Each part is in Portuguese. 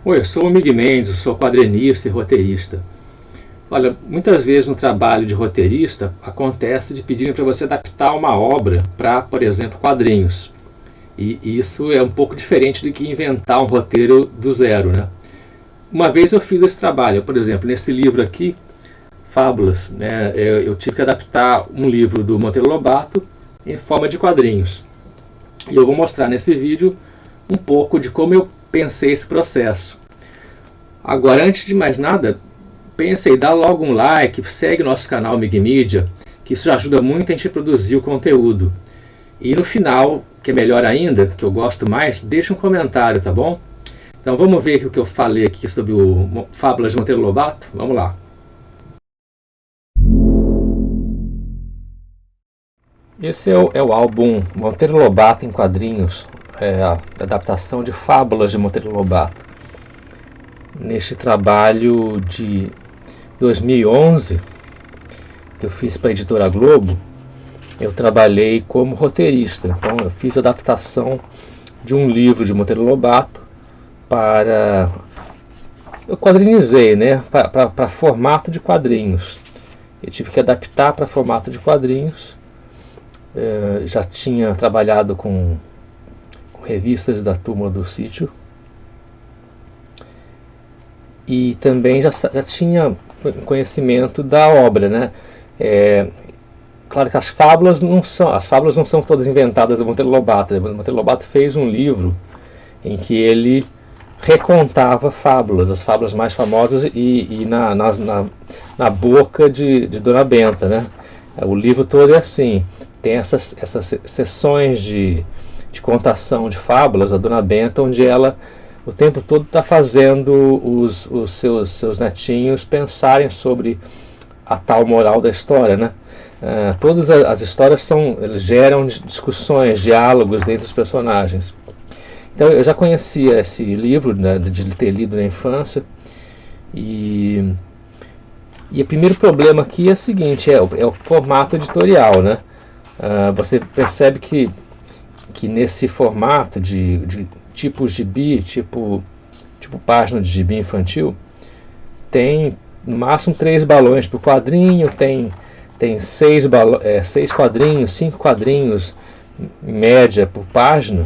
Oi, eu sou o Mig Mendes, sou quadrinista e roteirista. Olha, muitas vezes no trabalho de roteirista acontece de pedirem para você adaptar uma obra para, por exemplo, quadrinhos. E isso é um pouco diferente do que inventar um roteiro do zero, né? Uma vez eu fiz esse trabalho, por exemplo, nesse livro aqui, Fábulas, né? Eu tive que adaptar um livro do Monteiro Lobato em forma de quadrinhos. E eu vou mostrar nesse vídeo um pouco de como eu pensei esse processo. Agora, antes de mais nada, pensa aí, dá logo um like, segue nosso canal Mig Mídia, que isso já ajuda muito a gente a produzir o conteúdo. E no final, que é melhor ainda, que eu gosto mais, deixa um comentário, tá bom? Então vamos ver o que eu falei aqui sobre o Fábulas de Monteiro Lobato? Vamos lá. Esse é o álbum Monteiro Lobato em quadrinhos, a adaptação de Fábulas de Monteiro Lobato. Neste trabalho de 2011 que eu fiz para a editora Globo, eu trabalhei como roteirista. Então eu fiz a adaptação de um livro de Monteiro Lobato para... eu quadrinizei, né, para formato de quadrinhos. Eu tive que adaptar para formato de quadrinhos. Já tinha trabalhado com revistas da Turma do Sítio e também já tinha conhecimento da obra, né? Claro que as fábulas não são todas inventadas do Monteiro Lobato. O Monteiro Lobato fez um livro em que ele recontava fábulas, as fábulas mais famosas e na boca de Dona Benta, né? O livro todo é assim, tem essas sessões de contação de fábulas da Dona Benta, onde ela o tempo todo está fazendo os seus netinhos pensarem sobre a tal moral da história, né? Todas as histórias eles geram discussões, diálogos entre os personagens. Então eu já conhecia esse livro, né, de ter lido na infância, e o primeiro problema aqui é o seguinte, é o formato editorial, né? Você percebe que nesse formato de tipo gibi, tipo página de gibi infantil, tem no máximo 3 balões por quadrinho, tem 6 quadrinhos, 5 quadrinhos em média por página.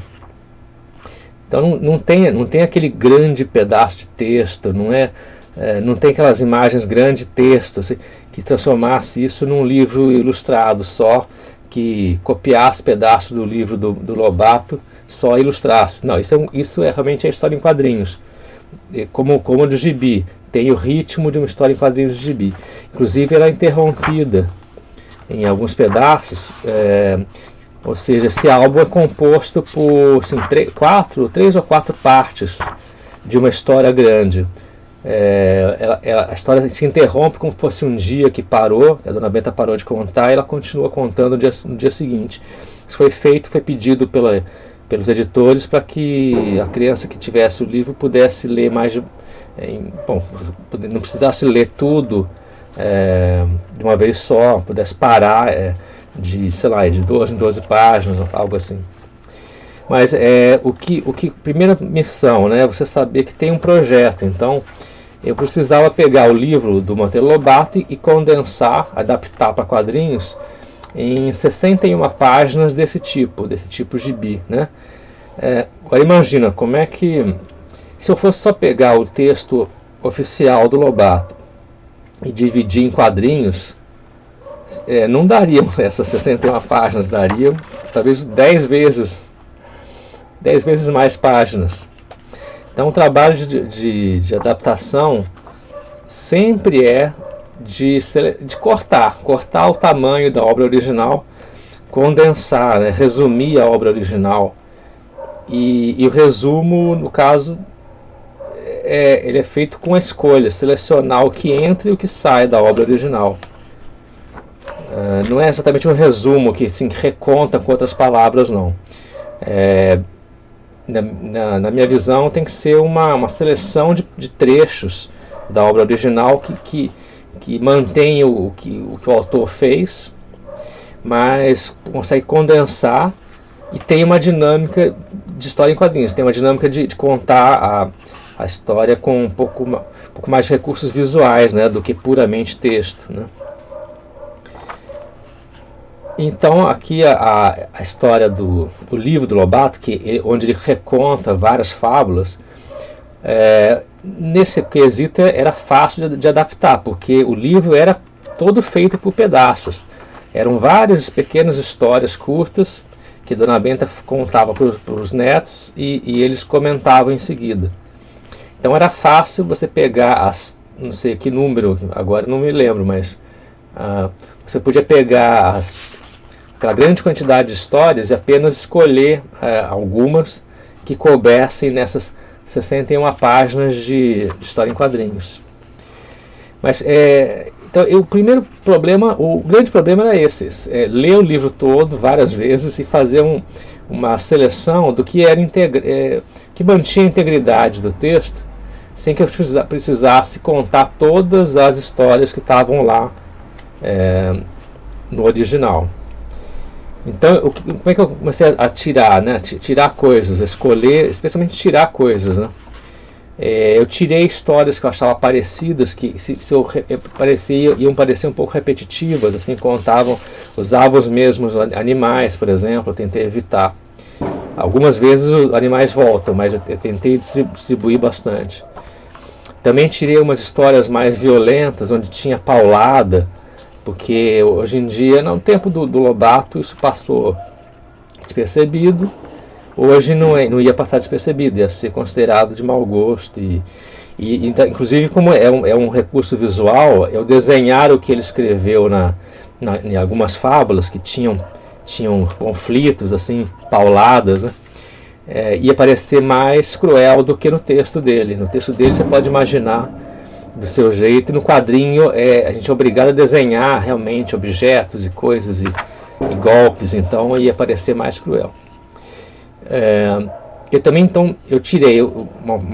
Então não tem aquele grande pedaço de texto, não tem aquelas imagens grande texto que transformasse isso num livro ilustrado só, que copiasse pedaços do livro do Lobato, só ilustrasse. Não, isso é realmente a história em quadrinhos, como do gibi, tem o ritmo de uma história em quadrinhos de gibi. Inclusive ela é interrompida em alguns pedaços, ou seja, esse álbum é composto por assim, 3 ou 4 partes de uma história grande. A história se interrompe como se fosse um dia que parou, a Dona Benta parou de contar e ela continua contando no dia seguinte. Isso foi pedido pelos editores para que a criança que tivesse o livro pudesse ler mais, não precisasse ler tudo de uma vez só, pudesse parar de 12 em 12 páginas, algo assim. Mas primeira missão, né, é você saber que tem um projeto. Então eu precisava pegar o livro do Monteiro Lobato e condensar, adaptar para quadrinhos em 61 páginas desse tipo gibi, né? Agora imagina como é que, se eu fosse só pegar o texto oficial do Lobato e dividir em quadrinhos, não dariam essas 61 páginas, dariam talvez 10 vezes mais páginas. Então o trabalho de adaptação sempre é de cortar o tamanho da obra original, condensar, né, resumir a obra original. E o resumo, no caso, ele é feito com a escolha, selecionar o que entra e o que sai da obra original. Não é exatamente um resumo que assim, reconta com outras palavras, não. Na minha visão, tem que ser uma seleção de trechos da obra original que mantém o que o autor fez, mas consegue condensar e tem uma dinâmica de história em quadrinhos, tem uma dinâmica de contar a história com um pouco mais de recursos visuais, né, do que puramente texto, né. Então aqui a história do livro do Lobato, onde ele reconta várias fábulas, nesse quesito era fácil de adaptar, porque o livro era todo feito por pedaços. Eram várias pequenas histórias curtas que Dona Benta contava para os netos e eles comentavam em seguida. Então era fácil você pegar não sei que número, agora não me lembro, mas você podia pegar aquela grande quantidade de histórias e apenas escolher algumas que coubessem nessas 61 páginas de história em quadrinhos. Mas então, o grande problema era esse: ler o livro todo várias vezes e fazer uma seleção do que que mantinha a integridade do texto, sem que eu precisasse contar todas as histórias que estavam lá no original. Então, como é que eu comecei a tirar, né? Tirar coisas, escolher, especialmente tirar coisas, né? Eu tirei histórias que eu achava parecidas, que se iam parecer um pouco repetitivas, assim, usavam os mesmos animais, por exemplo. Eu tentei evitar. Algumas vezes os animais voltam, mas eu tentei distribuir bastante. Também tirei umas histórias mais violentas, onde tinha paulada, porque hoje em dia, no tempo do Lobato, isso passou despercebido. Hoje não ia passar despercebido, ia ser considerado de mau gosto. Inclusive, como é um recurso visual, eu desenhar o que ele escreveu em algumas fábulas que tinham conflitos, assim, pauladas, né? Ia parecer mais cruel do que no texto dele. No texto dele você pode imaginar do seu jeito, e no quadrinho a gente é obrigado a desenhar realmente objetos e coisas e golpes, então ia parecer mais cruel. Eu também, então, eu tirei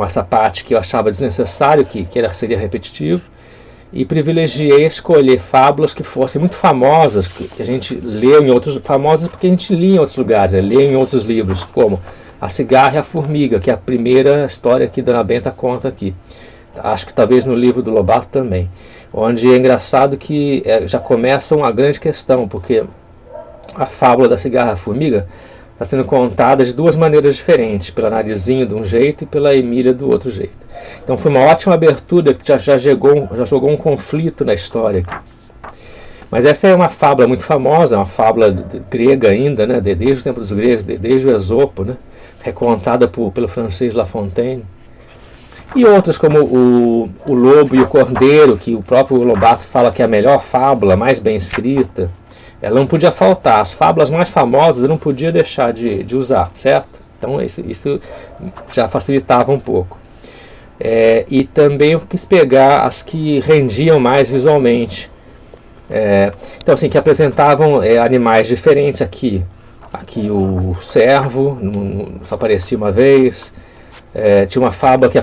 essa parte que eu achava desnecessário, que seria repetitivo, e privilegiei escolher fábulas que fossem muito famosas, que a gente leu em outros, famosas porque a gente lia em outros lugares, leu em outros livros, como A Cigarra e a Formiga, que é a primeira história que Dona Benta conta aqui. Acho que talvez no livro do Lobato também, onde é engraçado que já começa uma grande questão, porque a fábula da cigarra e a formiga está sendo contada de duas maneiras diferentes, pela Narizinho de um jeito e pela Emília do outro jeito. Então foi uma ótima abertura que já jogou um conflito na história aqui. Mas essa é uma fábula muito famosa, uma fábula grega ainda, né, desde o tempo dos gregos, desde o Esopo, né, recontada pelo francês La Fontaine. E outras como o Lobo e o Cordeiro, que o próprio Lobato fala que é a melhor fábula, mais bem escrita. Ela não podia faltar. As fábulas mais famosas eu não podia deixar de usar, certo? Então isso já facilitava um pouco. E também eu quis pegar as que rendiam mais visualmente. Então, assim, que apresentavam animais diferentes aqui. Aqui o cervo, só aparecia uma vez. Tinha uma fábula que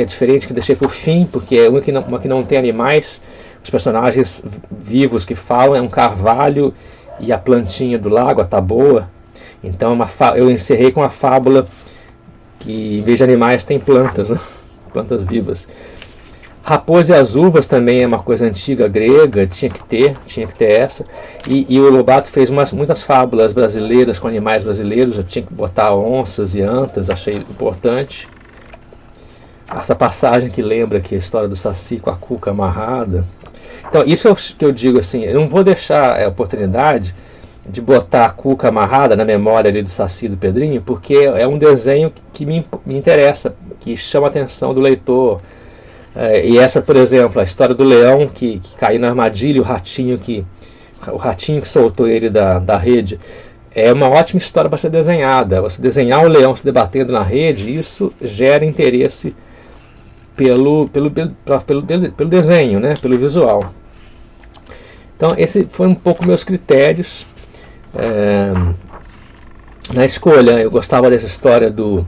é diferente, que eu deixei por fim, porque é uma que não tem animais. Os personagens vivos que falam é um carvalho e a plantinha do lago, a taboa. Então eu encerrei com a fábula que, em vez de animais, tem plantas, né? Plantas vivas. Raposa e as uvas também é uma coisa antiga grega, tinha que ter essa. E o Lobato fez muitas fábulas brasileiras com animais brasileiros, eu tinha que botar onças e antas, achei importante. Essa passagem que lembra que a história do Saci com a cuca amarrada. Então, isso é o que eu digo assim, eu não vou deixar a oportunidade de botar a cuca amarrada na memória ali do Saci e do Pedrinho, porque é um desenho que me interessa, que chama a atenção do leitor. E essa, por exemplo, a história do leão que caiu na armadilha, o ratinho que soltou ele da rede, é uma ótima história para ser desenhada. Você desenhar o leão se debatendo na rede, isso gera interesse pelo desenho, né? Pelo visual. Então, esse foi um pouco meus critérios na escolha. Eu gostava dessa história do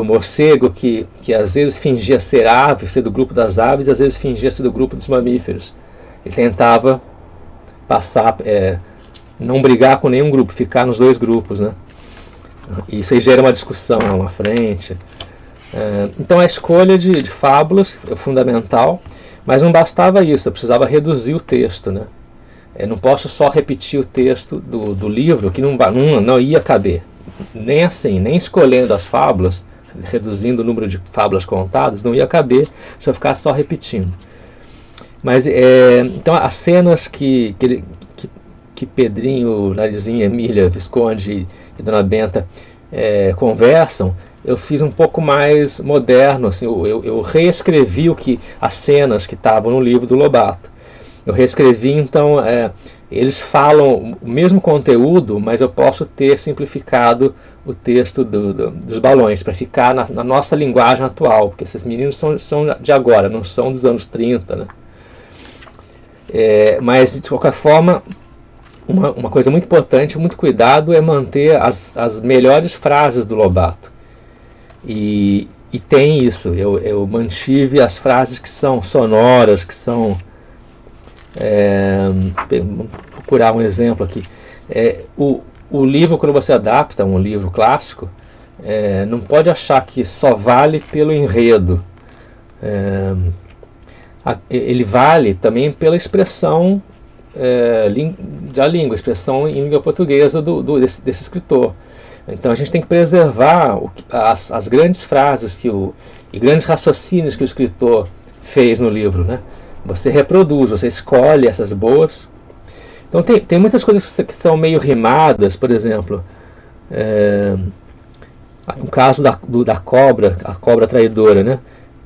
morcego que às vezes fingia ser ave, ser do grupo das aves, e às vezes fingia ser do grupo dos mamíferos. Ele tentava passar, não brigar com nenhum grupo, ficar nos dois grupos, né? Isso aí gera uma discussão lá na frente. Então a escolha de fábulas é fundamental, mas não bastava isso, eu precisava reduzir o texto, né? Eu não posso só repetir o texto do livro, que não ia caber. Nem assim, nem escolhendo as fábulas, reduzindo o número de fábulas contadas, não ia caber se eu ficasse só repetindo. Mas, então, as cenas que Pedrinho, Narizinho, Emília, Visconde e Dona Benta conversam, eu fiz um pouco mais moderno, assim, eu reescrevi as cenas que estavam no livro do Lobato. Eu reescrevi, então, eles falam o mesmo conteúdo, mas eu posso ter simplificado o texto dos balões, para ficar na nossa linguagem atual, porque esses meninos são de agora, não são dos anos 30, né? Mas, de qualquer forma, uma coisa muito importante, muito cuidado, é manter as melhores frases do Lobato. E tem isso, eu mantive as frases que são sonoras, que são... vou procurar um exemplo aqui. O livro, quando você adapta um livro clássico, não pode achar que só vale pelo enredo. Ele vale também pela expressão da língua, expressão em língua portuguesa desse escritor. Então a gente tem que preservar as grandes frases e grandes raciocínios que o escritor fez no livro, né? Você reproduz, você escolhe essas boas. Então tem muitas coisas que são meio rimadas, por exemplo, no caso da cobra, a cobra traidora, né?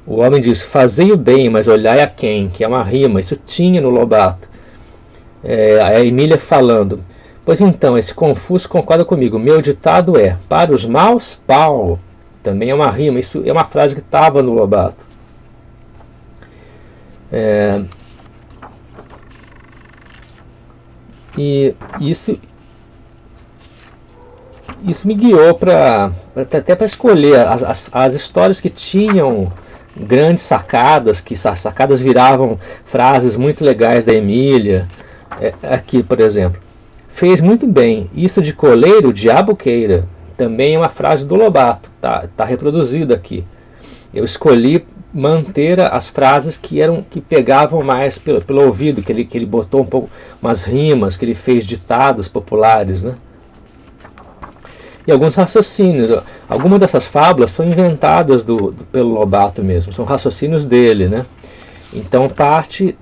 O homem diz: fazei o bem, mas olhai a quem, que é uma rima. Isso tinha no Lobato. A Emília falando: pois então, esse Confúcio concorda comigo, meu ditado é: para os maus, pau. Também é uma rima, isso é uma frase que estava no Lobato. E isso me guiou até para escolher as histórias que tinham grandes sacadas, que as sacadas viravam frases muito legais da Emília. Aqui, por exemplo: fez muito bem, isso de coleiro, diabo queira. Também é uma frase do Lobato, tá reproduzida aqui. Eu escolhi manter as frases que pegavam mais pelo ouvido, que ele botou um pouco umas rimas, que ele fez ditados populares, né? E alguns raciocínios. Algumas dessas fábulas são inventadas pelo Lobato mesmo, são raciocínios dele, né? Então parte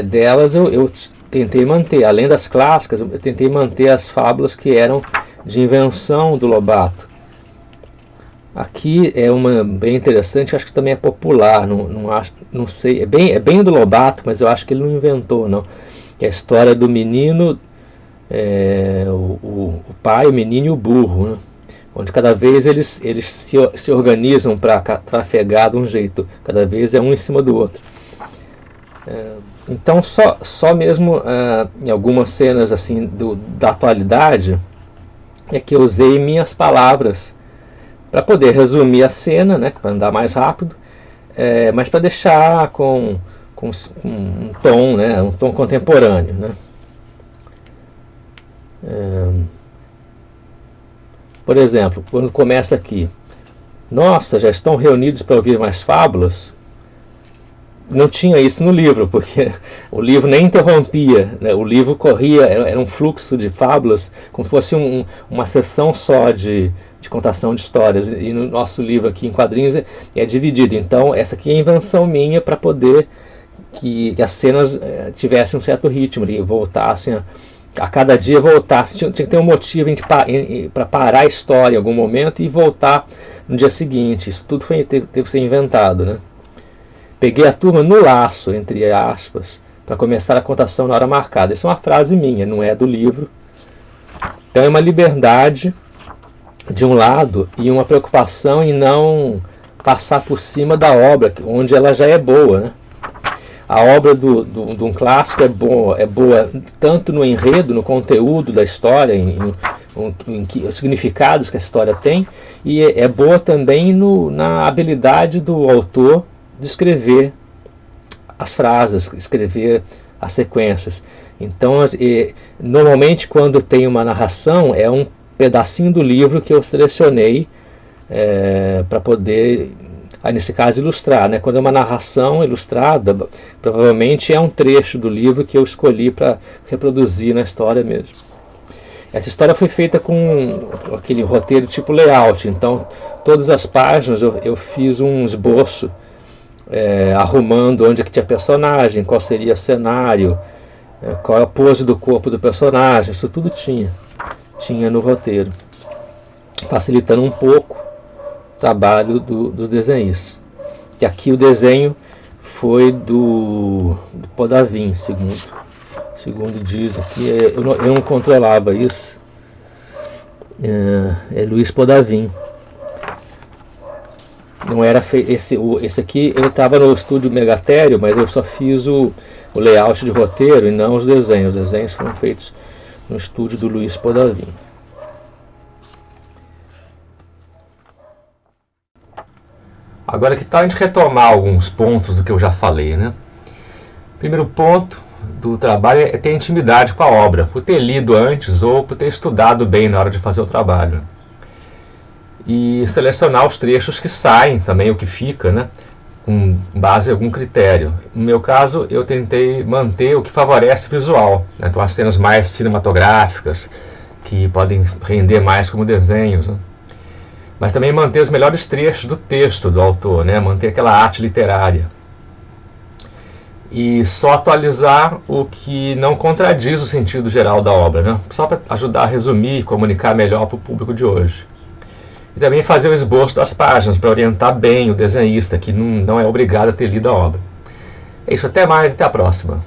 delas eu tentei manter, além das clássicas, eu tentei manter as fábulas que eram de invenção do Lobato. Aqui é uma bem interessante, acho que também é popular, não sei, é bem do Lobato, mas eu acho que ele não inventou, não. Que é a história do menino, o pai, o menino e o burro, né? Onde cada vez eles se organizam para trafegar de um jeito, cada vez é um em cima do outro. Então só mesmo em algumas cenas assim da atualidade é que eu usei minhas palavras para poder resumir a cena, né, para andar mais rápido, mas para deixar com um tom, né, um tom contemporâneo, né. Por exemplo, quando começa aqui: nossa, já estão reunidos para ouvir mais fábulas? Não tinha isso no livro, porque o livro nem interrompia, né? O livro corria, era um fluxo de fábulas, como se fosse uma sessão só de contação de histórias. E no nosso livro aqui em quadrinhos é dividido. Então essa aqui é a invenção minha para poder que as cenas tivessem um certo ritmo, e voltassem a cada dia voltasse, tinha que ter um motivo para parar a história em algum momento e voltar no dia seguinte. Isso tudo teve que ser inventado, né? Peguei a turma no laço, entre aspas, para começar a contação na hora marcada. Isso é uma frase minha, não é do livro. Então é uma liberdade de um lado e uma preocupação em não passar por cima da obra, onde ela já é boa, né? A obra de um clássico é boa tanto no enredo, no conteúdo da história, em os significados que a história tem, e é boa também na habilidade do autor de escrever as frases, escrever as sequências. Então, normalmente quando tem uma narração, é um pedacinho do livro que eu selecionei para poder Aí, nesse caso, ilustrar, né? Quando é uma narração ilustrada, provavelmente é um trecho do livro que eu escolhi para reproduzir na história mesmo. Essa história foi feita com aquele roteiro tipo layout, então todas as páginas eu fiz um esboço arrumando onde é que tinha personagem, qual seria o cenário, qual é a pose do corpo do personagem, isso tudo tinha no roteiro, facilitando um pouco o trabalho dos desenhistas. E aqui o desenho foi do Podavin, segundo diz aqui. Eu não controlava isso. É Luiz Podavin. Não era esse aqui, eu estava no estúdio Megatério, mas eu só fiz o layout de roteiro e não os desenhos. Os desenhos foram feitos no estúdio do Luiz Podavin. Agora, que tal a gente retomar alguns pontos do que eu já falei, né? Primeiro ponto do trabalho é ter intimidade com a obra, por ter lido antes ou por ter estudado bem na hora de fazer o trabalho. E selecionar os trechos que saem também, o que fica, né? Com base em algum critério. No meu caso, eu tentei manter o que favorece o visual, né? Então, as cenas mais cinematográficas, que podem render mais como desenhos, né? Mas também manter os melhores trechos do texto do autor, né? Manter aquela arte literária. E só atualizar o que não contradiz o sentido geral da obra, né? Só para ajudar a resumir e comunicar melhor para o público de hoje. E também fazer o esboço das páginas para orientar bem o desenhista, que não é obrigado a ter lido a obra. É isso, até mais, até a próxima.